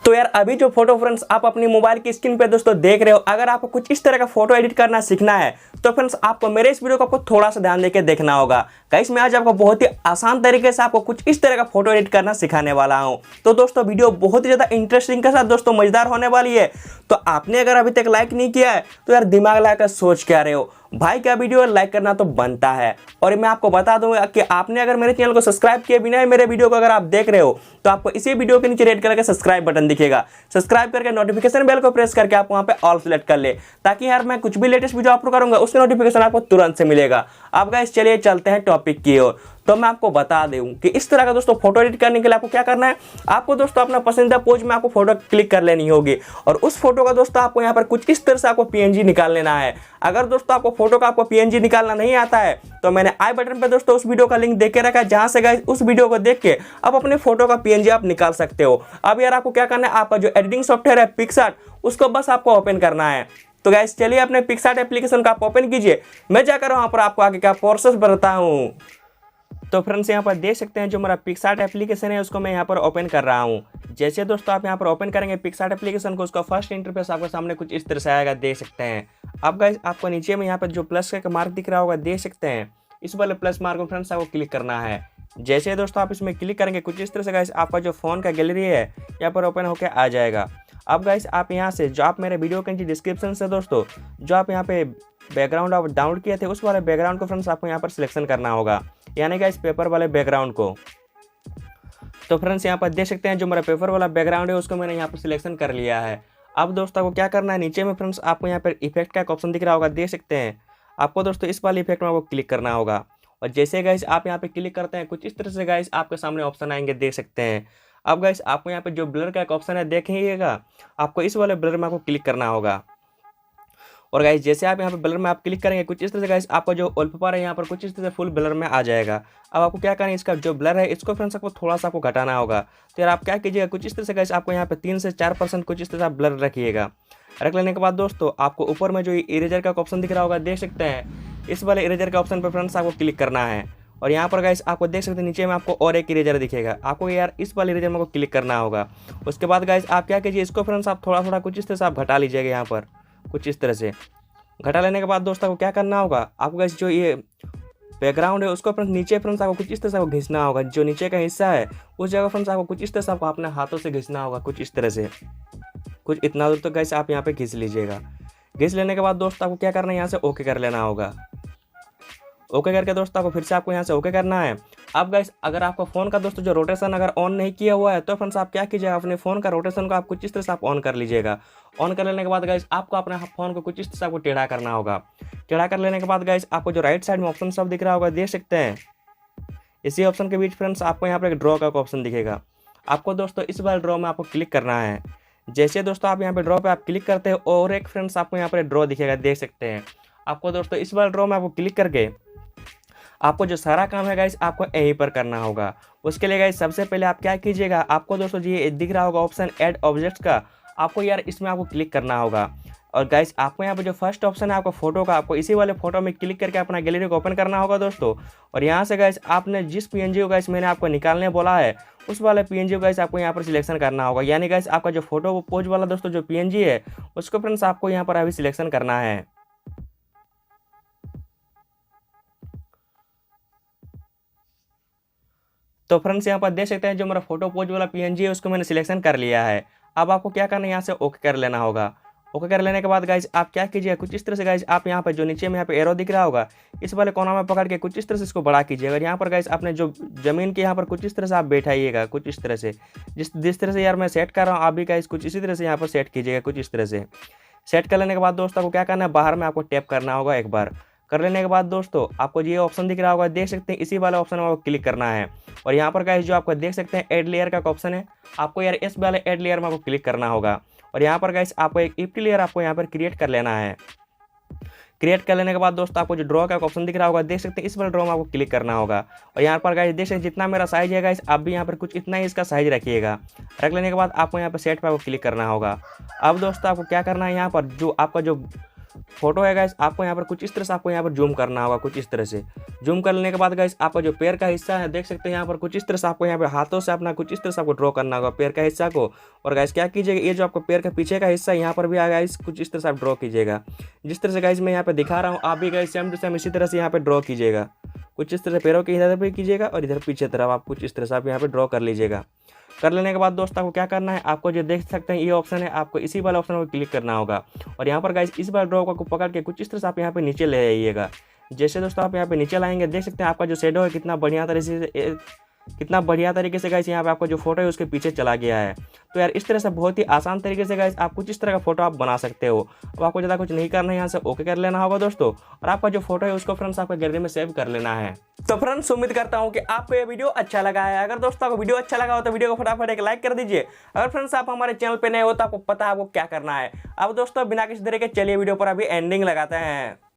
तो यार अभी जो फोटो फ्रेंड्स आप अपनी मोबाइल की स्क्रीन पे दोस्तों देख रहे हो, अगर आपको कुछ इस तरह का फोटो एडिट करना सीखना है तो फ्रेंड्स आपको मेरे इस वीडियो को आपको थोड़ा सा ध्यान देके देखना होगा। गाइस मैं आज आपको बहुत ही आसान तरीके से आपको कुछ इस तरह का फोटो एडिट करना सिखाने वाला हूं। तो दोस्तों वीडियो बहुत ही ज्यादा इंटरेस्टिंग के साथ दोस्तों मजेदार होने वाली है। तो आपने अगर अभी तक लाइक नहीं किया है तो यार दिमाग लगाकर सोच क्या रहे हो भाई, क्या वीडियो लाइक करना तो बनता है। और मैं आपको बता दूंगा कि आपने अगर मेरे चैनल को सब्सक्राइब किए बिना मेरे वीडियो को अगर आप देख रहे हो तो आपको इसी वीडियो के नीचे रेड कलर का सब्सक्राइब बटन दिखेगा। सब्सक्राइब करके नोटिफिकेशन बेल को प्रेस करके आप वहां पे ऑल सेलेक्ट कर ले, ताकि यार मैं कुछ भी लेटेस्ट वीडियो अपलोड करूंगा उसका नोटिफिकेशन आपको तुरंत से मिलेगा। अब गाइस चलिए चलते हैं टॉपिक की ओर। तो मैं आपको बता दूं कि इस तरह का दोस्तों फोटो एडिट करने के लिए आपको क्या करना है। आपको दोस्तों अपना पसंदीदा पोज में आपको फोटो क्लिक कर लेनी होगी और उस फोटो का दोस्तों आपको यहाँ पर कुछ इस तरह से आपको पीएनजी निकाल लेना है। अगर दोस्तों आपको फोटो का आपको पीएनजी निकालना नहीं आता है तो मैंने आई बटन पे दोस्तों उस वीडियो का लिंक दे के रखा है, जहां से गाइस उस वीडियो को देख के आप अपने फोटो का पीएनजी आप निकाल सकते हो। अब यार आपको क्या करना है, आपका जो एडिटिंग सॉफ्टवेयर है पिक्सआर्ट उसको बस आपको ओपन करना है। तो गाइस चलिए अपने पिक्सआर्ट एप्लीकेशन को आप ओपन कीजिए। मैं जाकर वहां पर आपको आगे क्या प्रोसेस बताता हूं। तो फ्रेंड्स यहाँ पर देख सकते हैं जो मेरा पिक्सआर्ट एप्लीकेशन है उसको मैं यहाँ पर ओपन कर रहा हूँ। जैसे दोस्तों आप यहाँ पर ओपन करेंगे पिक्सआर्ट एप्लीकेशन को, उसका फर्स्ट इंटरफेस आपके सामने कुछ इस तरह से आएगा, देख सकते हैं। अब गाइस आपको नीचे में यहाँ पर जो प्लस का मार्क दिख रहा होगा, देख सकते हैं। इस वाले प्लस मार्क को फ्रेंड्स आपको क्लिक करना है। जैसे दोस्तों आप इसमें क्लिक करेंगे कुछ इस तरह से गाइस आपका जो फोन का गैलरी है यहाँ पर ओपन होकर आ जाएगा। अब गाइस आप यहाँ से जो आप मेरे वीडियो के नीचे डिस्क्रिप्शन से दोस्तों जो आप यहाँ पे बैकग्राउंड आप डाउनलोड किए थे उस वाले बैकग्राउंड को फ्रेंड्स आपको यहाँ पर सिलेक्शन करना होगा, यानी गाइस पेपर वाले बैकग्राउंड को। तो फ्रेंड्स यहाँ पर देख सकते हैं जो मेरा पेपर वाला बैकग्राउंड है उसको मैंने यहाँ पर सिलेक्शन कर लिया है। अब दोस्तों को क्या करना है, नीचे में फ्रेंड्स आपको यहाँ पर इफेक्ट का एक ऑप्शन दिख रहा होगा, देख सकते हैं। आपको दोस्तों इस वाले इफेक्ट में आपको क्लिक करना होगा और जैसे गाइस आप यहाँ पे क्लिक करते हैं कुछ इस तरह से गाइस आपके सामने ऑप्शन आएंगे, देख सकते हैं। अब गाइस आपको यहाँ पे जो ब्लर का एक ऑप्शन है देखिएगा, आपको इस वाले ब्लर में आपको क्लिक करना होगा। और गाइस जैसे आप यहाँ पे ब्लर में आप क्लिक करेंगे कुछ इस तरह से गाइस आपका जो वॉलपेपर है यहाँ पर कुछ इस तरह से फुल ब्लर में आ जाएगा। अब आपको क्या करना है, इसका जो ब्लर है इसको फ्रेंड्स आपको थोड़ा सा आपको घटाना होगा। तो यार आप क्या कीजिएगा, कुछ इस तरह से गाइस आपको यहाँ पे 3 से 4% कुछ इस तरह से आप ब्लर रखिएगा। रख लेने के बाद दोस्तों आपको ऊपर में जो इरेजर का ऑप्शन दिख रहा होगा, देख सकते हैं। इस वाले इरेजर का ऑप्शन पर फ्रेंड्स आपको क्लिक करना है और यहाँ पर गाइस आपको देख सकते हैं नीचे में आपको और एक इरेजर दिखेगा। आपको यार इस वाले इरेजर में आपको क्लिक करना होगा। उसके बाद गाइस आप क्या कीजिए, इसको फ्रेंड्स आप थोड़ा थोड़ा कुछ इस तरह से आप घटा लीजिएगा। यहाँ पर कुछ इस तरह से घटा लेने के बाद दोस्तों को क्या करना होगा, आपको गाइस जो ये बैकग्राउंड है उसको फ्रेंड्स नीचे फ्रेंड्स आपको कुछ इस तरह से आपको घिसना होगा। जो नीचे का हिस्सा है उस जगह फ्रेंड्स आपको कुछ इस तरह से आपको अपने हाथों से घिसना होगा, कुछ इस तरह से। कुछ इतना दूर तो गाइस आप यहाँ पे घिस लीजिएगा। घिस लेने के बाद दोस्तों आपको क्या करना है, यहाँ से ओके कर लेना होगा। ओके करके दोस्तों आपको फिर से आपको यहाँ से ओके करना है। अब गाइस अगर आपका फ़ोन का दोस्तों जो रोटेशन अगर ऑन नहीं किया हुआ है तो फ्रेंड्स आप क्या कीजिएगा, अपने फ़ोन का रोटेशन को आप कुछ इस तरह से आप ऑन कर लीजिएगा। ऑन कर लेने के बाद गाइस आपको अपने फ़ोन को कुछ इस तरह से आपको टेढ़ा करना होगा। टेढ़ा कर लेने के बाद गाइस आपको जो राइट साइड में ऑप्शन सब दिख रहा होगा, देख सकते हैं। इसी ऑप्शन के बीच फ्रेंड्स आपको यहाँ पर एक ड्रॉ का ऑप्शन दिखेगा। आपको दोस्तों इस वाले ड्रॉ में आपको क्लिक करना है। जैसे दोस्तों आप यहाँ पे ड्रॉ पे आप क्लिक करते हैं और एक फ्रेंड्स आपको यहाँ पर ड्रॉ दिखेगा, देख सकते हैं। आपको दोस्तों इस वाले ड्रॉ में आपको क्लिक करके आपको जो सारा काम है गाइस आपको यहीं पर करना होगा। उसके लिए गाइस सबसे पहले आप क्या कीजिएगा, आपको दोस्तों ये दिख रहा होगा ऑप्शन ऐड ऑब्जेक्ट्स का, आपको यार इसमें आपको क्लिक करना होगा। और गाइस आपको यहाँ पर जो फर्स्ट ऑप्शन है आपको फोटो का, आपको इसी वाले फोटो में क्लिक करके अपना गैलरी को ओपन करना होगा दोस्तों। और यहाँ से गाइस आपने जिस पीएनजी को गाइस मैंने आपको निकालने बोला है उस वाले पीएनजी को गाइस आपको यहाँ पर सिलेक्शन करना होगा, यानी गाइस आपका जो फोटो पोज वाला दोस्तों जो पीएनजी है उसको फ्रेंड्स आपको यहाँ पर अभी सिलेक्शन करना है। तो फ्रेंड्स यहाँ पर देख सकते हैं जो मेरा फोटो पोज वाला पीएनजी है उसको मैंने सिलेक्शन कर लिया है। अब आपको क्या करना है, यहाँ से ओके कर लेना होगा। ओके कर लेने के बाद गाइस आप क्या कीजिएगा, कुछ इस तरह से गाइस आप यहाँ पर जो नीचे में यहाँ पे एरो दिख रहा होगा इस वाले कोना में पकड़ के कुछ इस तरह से इसको बड़ा कीजिएगा। यहाँ पर गाइस आपने जो जमीन के यहाँ पर कुछ इस तरह से आप बैठाइएगा, कुछ इस तरह से। जिस तरह से यार मैं सेट कर रहा हूँ आप भी गाइस कुछ इसी तरह से यहाँ पर सेट कीजिएगा, कुछ इस तरह से। सेट कर लेने के बाद दोस्तों को क्या करना है, बाहर में आपको टैप करना होगा एक बार। कर लेने के बाद दोस्तों आपको ये ऑप्शन दिख रहा होगा, देख सकते हैं। इसी वाले ऑप्शन में आपको क्लिक करना है और यहाँ पर गाइस जो आपको देख सकते हैं ऐड लेयर का ऑप्शन है, आपको यार इस वाले ऐड लेयर में आपको क्लिक करना होगा। और यहाँ पर गाइस आपको एक इफ्टी लेयर आपको यहाँ पर क्रिएट कर लेना है। क्रिएट कर लेने के बाद दोस्तों आपको जो ड्रॉ का ऑप्शन दिख रहा होगा, देख सकते हैं। इस वाले ड्रॉ में आपको क्लिक करना होगा और यहाँ पर गाइस देख सकते हैं जितना मेरा साइज है गाइस आप भी यहाँ पर कुछ इतना ही इसका साइज रखिएगा। रख लेने के बाद आपको यहाँ पर सेट पर आपको क्लिक करना होगा। अब दोस्तों आपको क्या करना है, यहाँ पर जो आपका जो फोटो है गाइस, आपको यहाँ पर कुछ इस तरह से आपको यहाँ पर जूम करना होगा। कुछ इस तरह से जूम कर लेने के बाद गाइस आपका जो पैर का हिस्सा है देख सकते हैं यहाँ पर कुछ इस तरह से आपको यहाँ पर हाथों से अपना कुछ इस तरह से आपको ड्रॉ करना होगा पैर का हिस्सा को। और गाइस क्या कीजिएगा, ये जो आपको पैर का पीछे का हिस्सा यहाँ पर भी आएगा गाइस, कुछ इस तरह से आप ड्रॉ कीजिएगा। जिस तरह से गाइस मैं यहाँ पे दिखा रहा हूँ, आप भी गाइस सेम टू सेम इसी तरह से यहाँ पे ड्रॉ कीजिएगा। कुछ इस तरह से पैरों के इधर पे कीजिएगा और इधर पीछे तरफ आप कुछ इस तरह से आप यहाँ पे ड्रॉ कर लीजिएगा। कर लेने के बाद दोस्तों आपको क्या करना है, आपको जो देख सकते हैं ये ऑप्शन है, आपको इसी वाला ऑप्शन को क्लिक करना होगा। और यहाँ पर गाइस इस वाला ड्रॉ को पकड़ के कुछ इस तरह से आप यहाँ पे नीचे ले आइएगा। जैसे दोस्तों आप यहाँ पे नीचे लाएंगे देख सकते हैं आपका जो शेडो है कितना बढ़िया तरीके से गाइस यहाँ पे आपका जो फोटो है उसके पीछे चला गया है। तो यार इस तरह से बहुत ही आसान तरीके से गाइस आप कुछ इस तरह का फोटो आप बना सकते हो। अब आपको ज़्यादा कुछ नहीं करना है, यहाँ से ओके कर लेना होगा दोस्तों, और आपका जो फोटो है उसको फ्रेंड्स आपका गैलरी में सेव कर लेना है। तो फ्रेंड्स उम्मीद करता हूँ कि आपको ये वीडियो अच्छा लगा है। अगर दोस्तों आपको वीडियो अच्छा लगा हो तो वीडियो को फटाफट एक लाइक कर दीजिए। अगर फ्रेंड्स आप हमारे चैनल पे नए हो तो आपको पता है आपको क्या करना है। अब दोस्तों बिना किसी तरह के चलिए वीडियो पर अभी एंडिंग लगाते हैं।